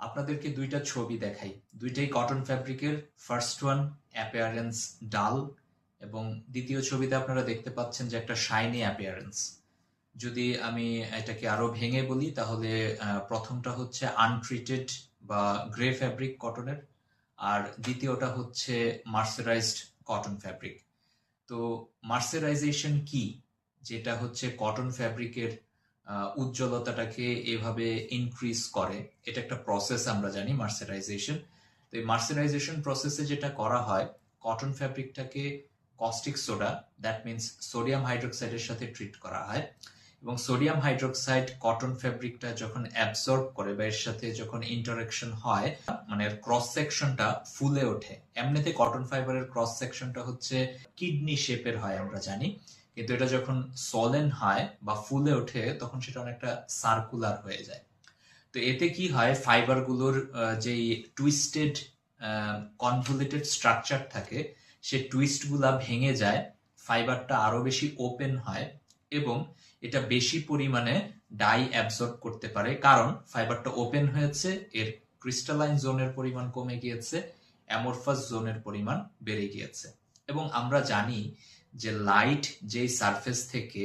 আপনাদেরকে দুইটা ছবি দেখাই, দুইটাই কটন ফ্যাব্রিকের। ফার্স্ট ওয়ান অ্যাপিয়ারেন্স ডাল, এবং দ্বিতীয় ছবিতে আপনারা দেখতে পাচ্ছেন যে একটা শাইনি অ্যাপিয়ারেন্স। যদি আমি এটাকে আরো ভেঙে বলি তাহলে প্রথমটা হচ্ছে আনট্রিটেড বা গ্রে ফ্যাব্রিক কটনের, আর দ্বিতীয়টা হচ্ছে মার্সারাইজড কটন ফ্যাব্রিক। তো মার্সারাইজেশন কি, যেটা হচ্ছে কটন ফ্যাব্রিকের উজ্জ্বলতাটাকে এভাবে ইনক্রিজ করে, এটা একটা প্রসেস আমরা জানি মার্সারাইজেশন। তো এই মার্সারাইজেশন প্রসেসে যেটা করা হয়, কটন ফ্যাব্রিকটাকে caustic soda, that means sodium হাইড্রোক্সাইডের সাথে ট্রিট করা হয়, এবং সোডিয়াম হাইড্রোক্সাইড কটন ফ্যাব্রিকটা যখন অ্যাবজর্ব করে বা এর সাথে যখন ইন্টারাকশন হয়, মানে ক্রস সেকশনটা ফুলে ওঠে। এমনিতে কটন ফাইবারের ক্রস সেকশনটা হচ্ছে কিডনি শেপের হয় আমরা জানি, কিন্তু এটা যখন সলেন হয় বা ফুলে ওঠে তখন সেটা অনেকটা সার্কুলার হয়ে যায়। তো এতে কি হয়, ফাইবারগুলোর যেই টুইস্টেড কনভলিউটেড স্ট্রাকচার থাকে, সে টুইস্টগুলা ভেঙে যায়, ফাইবারটা আরো বেশি ওপেন হয়, এবং এটা বেশি পরিমাণে ডাই অ্যাবজর্ব করতে পারে, কারণ ফাইবারটা ওপেন হয়েছে, এর ক্রিস্টালাইন জোনের পরিমাণ কমে গিয়েছে, অ্যামরফাস জোনের পরিমাণ বেড়ে গিয়েছে। এবং আমরা জানি যে লাইট যেই সারফেস থেকে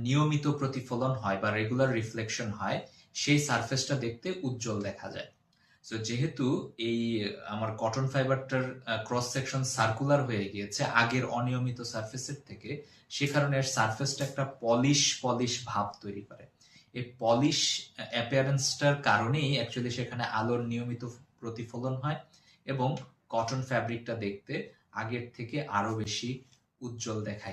নিয়মিত প্রতিফলন হয় বা রেগুলার রিফ্লেকশন হয়, সেই সারফেসটা দেখতে উজ্জ্বল দেখা যায়। সো যেহেতু এই আমার কটন ফাইবারটার ক্রস সেকশন সার্কুলার হয়ে গিয়েছে আগের অনিয়মিত সারফেসের থেকে, সে কারণে এর সারফেসটা একটা পলিশ পলিশ ভাব তৈরি করে। এই পলিশ অ্যাপিয়ারেন্সটার কারণেই অ্যাকচুয়ালি সেখানে আলোর নিয়মিত প্রতিফলন হয়, এবং কটন ফ্যাব্রিকটা দেখতে আগের থেকে আরো বেশি উজ্জ্বল দেখায়।